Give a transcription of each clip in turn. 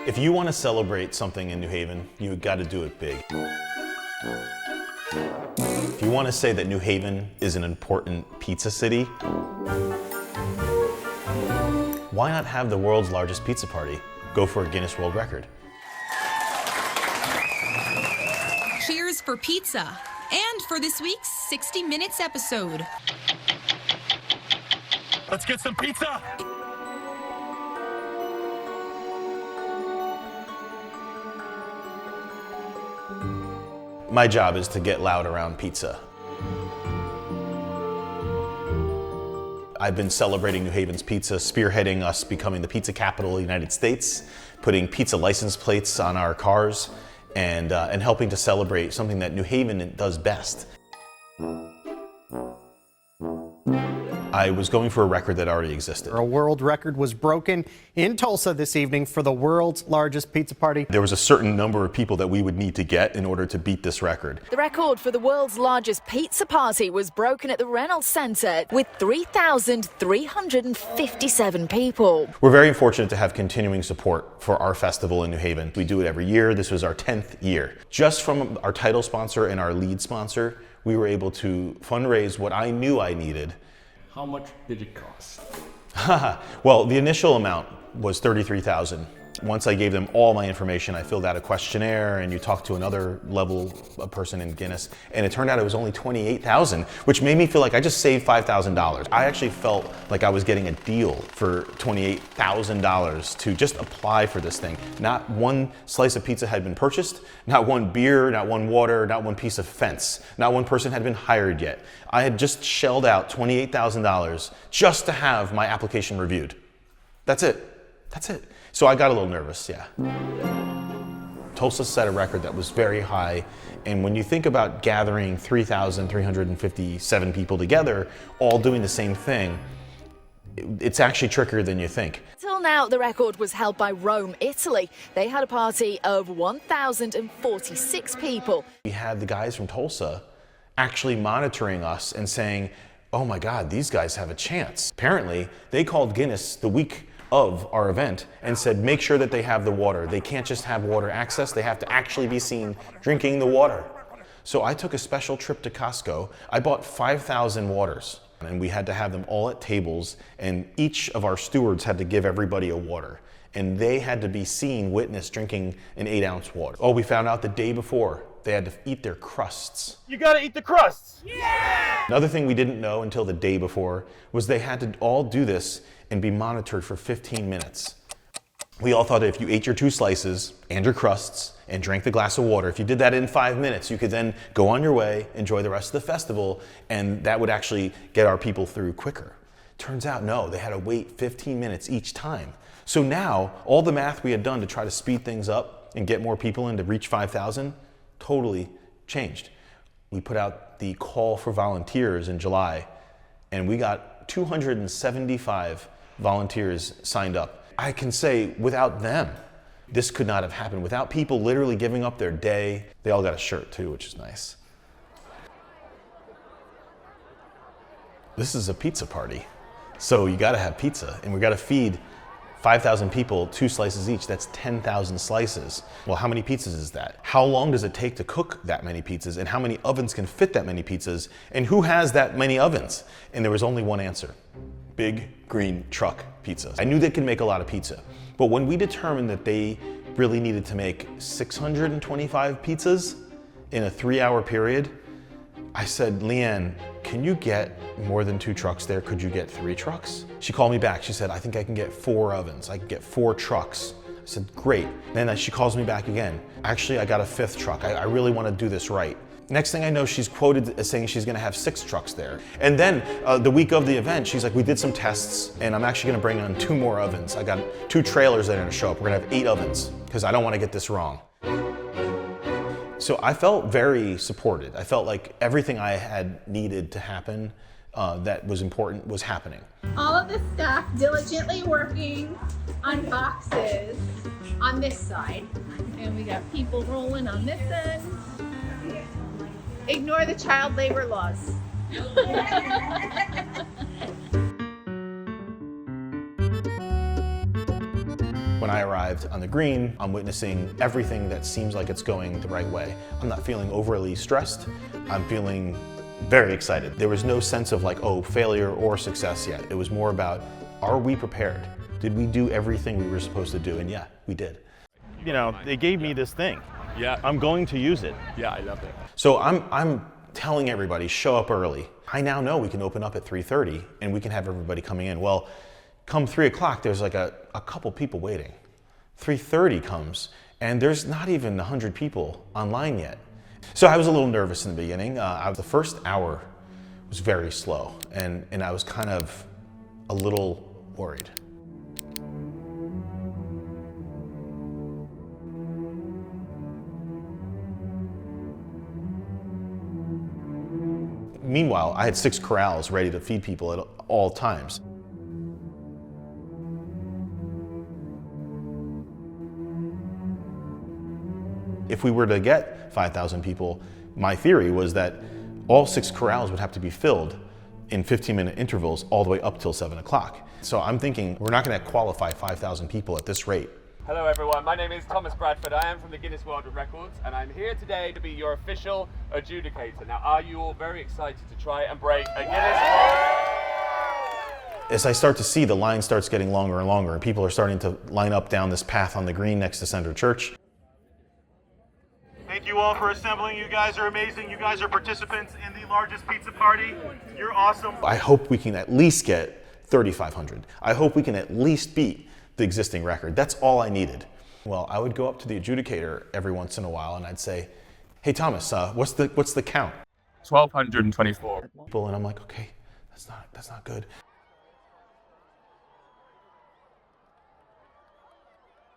If you want to celebrate something in New Haven, you got to do it big. If you want to say that New Haven is an important pizza city, why not have the world's largest pizza party? Go for a Guinness World Record. Cheers for pizza and for this week's 60 Minutes episode. Let's get some pizza! My job is to get loud around pizza. I've been celebrating New Haven's pizza, spearheading us becoming the pizza capital of the United States, putting pizza license plates on our cars, and helping to celebrate something that New Haven does best. I was going for a record that already existed. A world record was broken in Tulsa this evening for the world's largest pizza party. There was a certain number of people that we would need to get in order to beat this record. The record for the world's largest pizza party was broken at the Reynolds Center with 3,357 people. We're very fortunate to have continuing support for our festival in New Haven. We do it every year. This was our 10th year. Just from our title sponsor and our lead sponsor, we were able to fundraise what I knew I needed. How much did it cost? Well, the initial amount was $33,000. Once I gave them all my information, I filled out a questionnaire and you talked to another level person in Guinness, and it turned out it was only $28,000, which made me feel like I just saved $5,000. I actually felt like I was getting a deal for $28,000 to just apply for this thing. Not one slice of pizza had been purchased, not one beer, not one water, not one piece of fence, not one person had been hired yet. I had just shelled out $28,000 just to have my application reviewed. That's it. That's it. So I got a little nervous, yeah. Tulsa set a record that was very high, and when you think about gathering 3,357 people together, all doing the same thing, it's actually trickier than you think. Till now, the record was held by Rome, Italy. They had a party of 1,046 people. We had the guys from Tulsa actually monitoring us and saying, oh my God, these guys have a chance. Apparently, they called Guinness the week of our event and said, make sure that they have the water. They can't just have water access, they have to actually be seen drinking the water. So I took a special trip to Costco. I bought 5,000 waters, and we had to have them all at tables, and each of our stewards had to give everybody a water. And they had to be seen, witnessed drinking an 8-ounce water. Oh, we found out the day before, they had to eat their crusts. You gotta eat the crusts! Yeah! Another thing we didn't know until the day before was they had to all do this and be monitored for 15 minutes. We all thought that if you ate your 2 slices and your crusts and drank the glass of water, if you did that in 5 minutes, you could then go on your way, enjoy the rest of the festival, and that would actually get our people through quicker. Turns out, no, they had to wait 15 minutes each time. So now, all the math we had done to try to speed things up and get more people in to reach 5,000 totally changed. We put out the call for volunteers in July, and we got 275 volunteers signed up. I can say without them, this could not have happened. Without people literally giving up their day. They all got a shirt too, which is nice. This is a pizza party. So you gotta have pizza, and we gotta feed 5,000 people 2 slices each. That's 10,000 slices. Well, how many pizzas is that? How long does it take to cook that many pizzas? And how many ovens can fit that many pizzas? And who has that many ovens? And there was only one answer. Big green truck pizzas. I knew they could make a lot of pizza, but when we determined that they really needed to make 625 pizzas in a 3-hour period, I said, Leanne, can you get more than 2 trucks there? Could you get 3 trucks? She called me back. She said, I think I can get 4 ovens. I can get 4 trucks. I said, great. Then she calls me back again. Actually, I got a 5th truck. I really want to do this right. Next thing I know, she's quoted as saying she's gonna have 6 trucks there. And then the week of the event, she's like, we did some tests and I'm actually gonna bring on 2 more ovens. I got 2 trailers that are gonna show up. We're gonna have 8 ovens because I don't wanna get this wrong. So I felt very supported. I felt like everything I had needed to happen that was important was happening. All of the staff diligently working on boxes on this side. And we got people rolling on this end. Ignore the child labor laws. When When I arrived on the green, I'm witnessing everything that seems like it's going the right way. I'm not feeling overly stressed. I'm feeling very excited. There was no sense of like, oh, failure or success yet. It was more about, are we prepared? Did we do everything we were supposed to do? And yeah, we did. You know, they gave me this thing. Yeah. I'm going to use it. Yeah, I love it. So I'm telling everybody, show up early. I now know we can open up at 3:30 and we can have everybody coming in. Well, come 3 o'clock, there's like a couple people waiting. 3:30 comes and there's not even 100 people online yet. So I was a little nervous in the beginning. The first hour was very slow and I was kind of a little worried. Meanwhile, I had 6 corrals ready to feed people at all times. If we were to get 5,000 people, my theory was that all 6 corrals would have to be filled in 15-minute intervals all the way up till 7 o'clock. So I'm thinking we're not going to qualify 5,000 people at this rate. Hello everyone, my name is Thomas Bradford. I am from the Guinness World Records and I'm here today to be your official adjudicator. Now, are you all very excited to try and break a Guinness World? As I start to see, the line starts getting longer and longer and people are starting to line up down this path on the green next to Center Church. Thank you all for assembling. You guys are amazing. You guys are participants in the largest pizza party. You're awesome. I hope we can at least get 3,500. I hope we can at least beat the existing record. That's all I needed. Well, I would go up to the adjudicator every once in a while and I'd say, hey Thomas, what's the count? 1,224. And I'm like, okay, that's not good.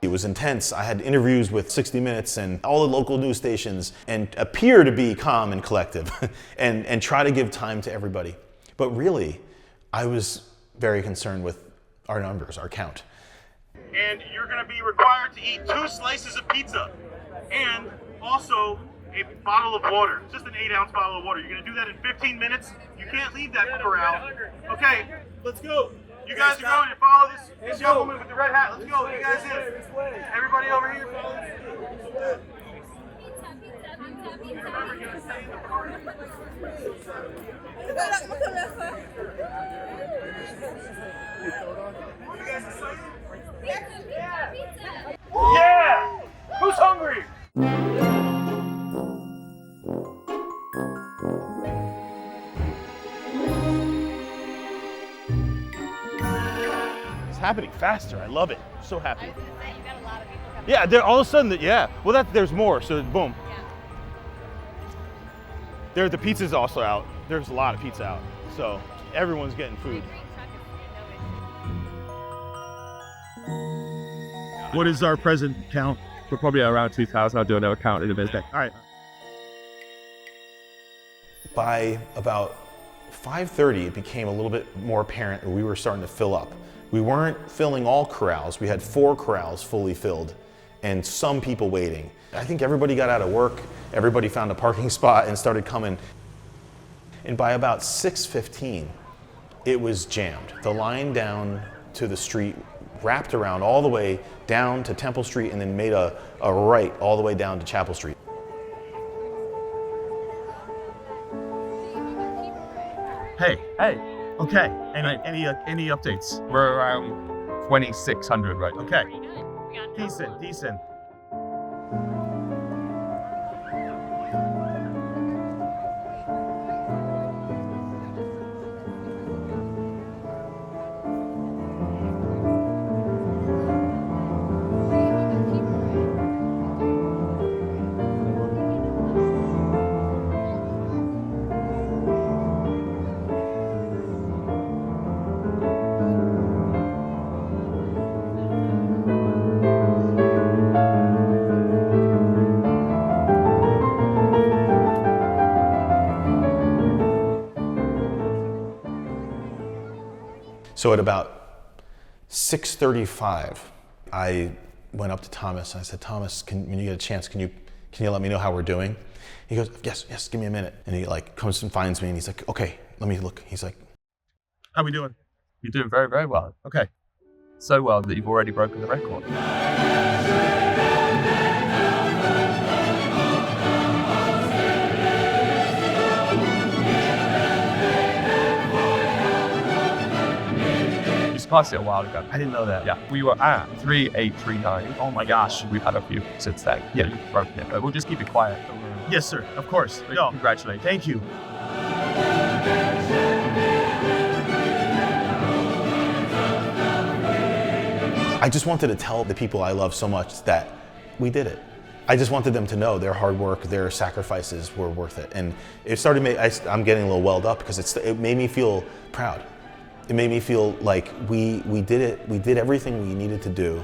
It was intense. I had interviews with 60 Minutes and all the local news stations and appear to be calm and collective and try to give time to everybody. But really, I was very concerned with our numbers, our count. And you're going to be required to eat 2 slices of pizza and also a bottle of water, just an 8-ounce bottle of water. You're going to do that in 15 minutes. You can't leave that corral. Okay, let's go. You guys are going to follow this young woman with the red hat. Let's go. You guys in. Everybody over here, follow this. Yeah! Who's hungry? It's happening faster. I love it. I'm so happy. I was gonna say, you got a lot of people coming. Yeah, there, all of a sudden, yeah. Well, there's more, so boom. Yeah. The pizza's also out. There's a lot of pizza out, so everyone's getting food. What is our present count? We're probably around 2,000. I'll do another count in a minute. All right. By about 5:30, it became a little bit more apparent that we were starting to fill up. We weren't filling all corrals. We had 4 corrals fully filled and some people waiting. I think everybody got out of work. Everybody found a parking spot and started coming. And by about 6:15, it was jammed. The line down to the street wrapped around all the way down to Temple Street and then made a right all the way down to Chapel Street. Hey. Okay. Any updates? We're around 2,600 right now. Okay. Pretty good. We got Decent. So at about 6:35, I went up to Thomas and I said, Thomas, when you get a chance, can you let me know how we're doing? He goes, yes, give me a minute. And he like comes and finds me and he's like, okay, let me look. He's like, How we doing? You're doing very, very well. Okay. so well that you've already broken the record. You surpassed it a while ago. I didn't know that. Yeah, we were at 3839. Oh my gosh. We've had a few since then. Yeah. You've broken it, but we'll just keep it quiet. Yes, sir. Of course. No. Congratulations. Thank you. I just wanted to tell the people I love so much that we did it. I just wanted them to know their hard work, their sacrifices were worth it. And it started I'm getting a little welled up because it made me feel proud. It made me feel like we did it. We did everything we needed to do.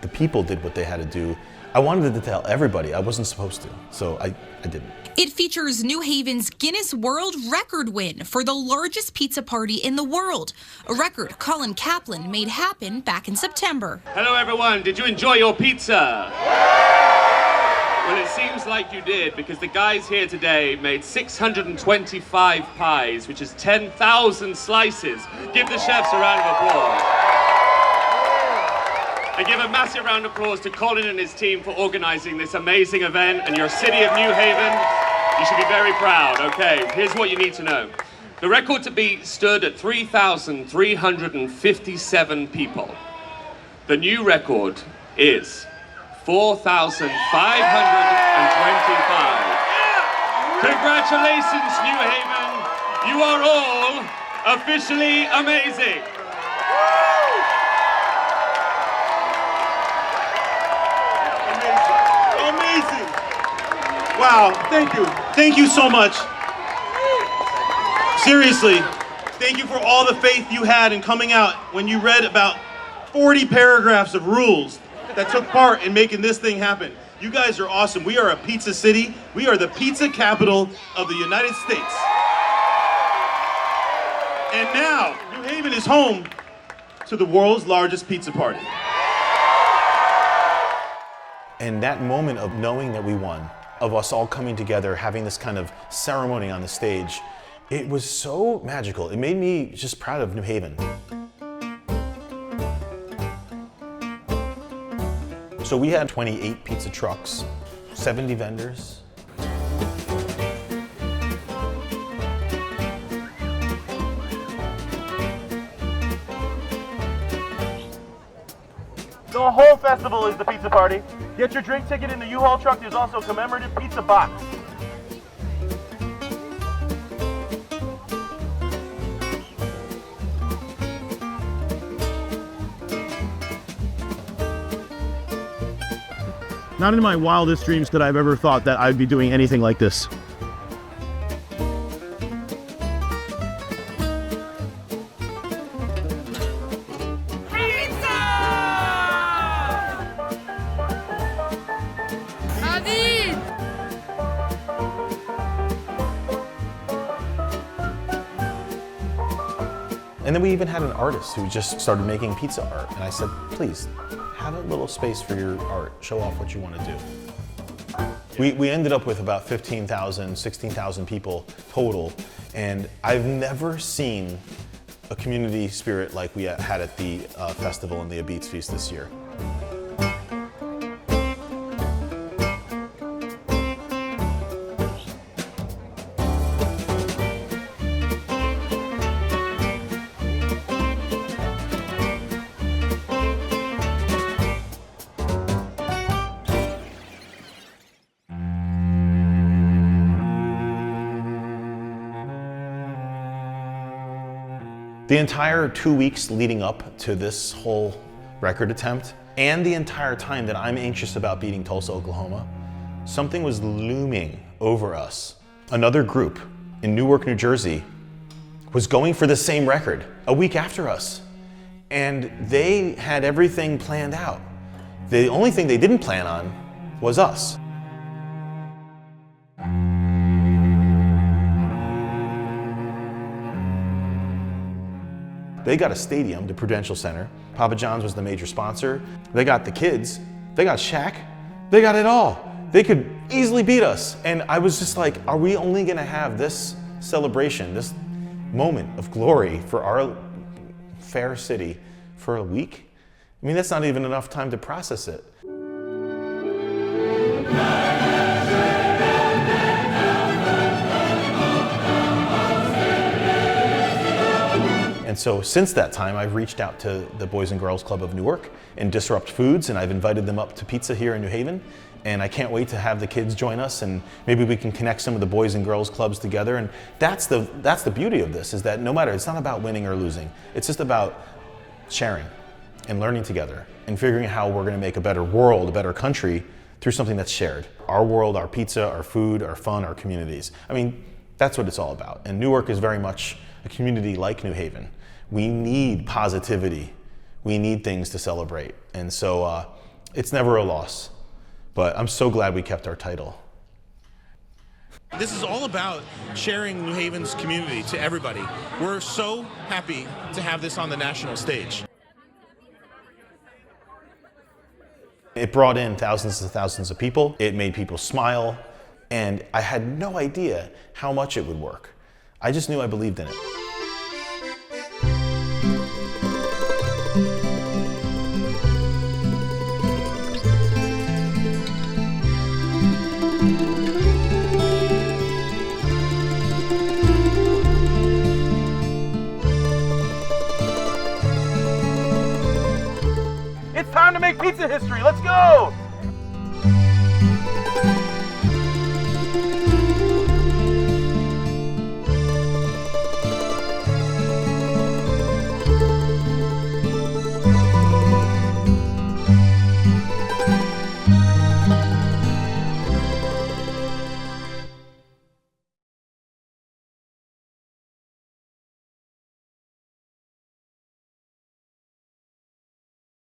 The people did what they had to do. I wanted to tell everybody. I wasn't supposed to, so I didn't. It features New Haven's Guinness World Record win for the largest pizza party in the world, a record Colin Caplan made happen back in September. Hello everyone, did you enjoy your pizza? Well, it seems like you did, because the guys here today made 625 pies, which is 10,000 slices. Give the chefs a round of applause. And give a massive round of applause to Colin and his team for organizing this amazing event, and your city of New Haven. You should be very proud. Okay, here's what you need to know. The record to beat stood at 3,357 people. The new record is 4,525. Congratulations, New Haven. You are all officially amazing. Amazing. Wow, thank you. Thank you so much. Seriously, thank you for all the faith you had in coming out when you read about 40 paragraphs of rules that took part in making this thing happen. You guys are awesome. We are a pizza city. We are the pizza capital of the United States. And now, New Haven is home to the world's largest pizza party. And that moment of knowing that we won, of us all coming together, having this kind of ceremony on the stage, it was so magical. It made me just proud of New Haven. So we had 28 pizza trucks, 70 vendors. The whole festival is the pizza party. Get your drink ticket in the U-Haul truck. There's also a commemorative pizza box. Not in my wildest dreams could I have ever thought that I'd be doing anything like this. And then we even had an artist who just started making pizza art. And I said, please, have a little space for your art. Show off what you want to do. We ended up with about 15,000, 16,000 people total. And I've never seen a community spirit like we had at the festival and the Ah-Beetz feast this year. The entire 2 weeks leading up to this whole record attempt, and the entire time that I'm anxious about beating Tulsa, Oklahoma, something was looming over us. Another group in Newark, New Jersey was going for the same record a week after us. And they had everything planned out. The only thing they didn't plan on was us. They got a stadium, the Prudential Center. Papa John's was the major sponsor. They got the kids. They got Shaq. They got it all. They could easily beat us. And I was just like, are we only gonna have this celebration, this moment of glory for our fair city for a week? I mean, that's not even enough time to process it. And so since that time, I've reached out to the Boys and Girls Club of Newark and Disrupt Foods, and I've invited them up to pizza here in New Haven. And I can't wait to have the kids join us, and maybe we can connect some of the Boys and Girls Clubs together. And that's the beauty of this, is that no matter, it's not about winning or losing. It's just about sharing and learning together and figuring out how we're gonna make a better world, a better country through something that's shared. Our world, our pizza, our food, our fun, our communities. I mean, that's what it's all about. And Newark is very much a community like New Haven. We need positivity. We need things to celebrate. And so it's never a loss. But I'm so glad we kept our title. This is all about sharing New Haven's community to everybody. We're so happy to have this on the national stage. It brought in thousands and thousands of people. It made people smile. And I had no idea how much it would work. I just knew I believed in it. It's time to make pizza history. Let's go!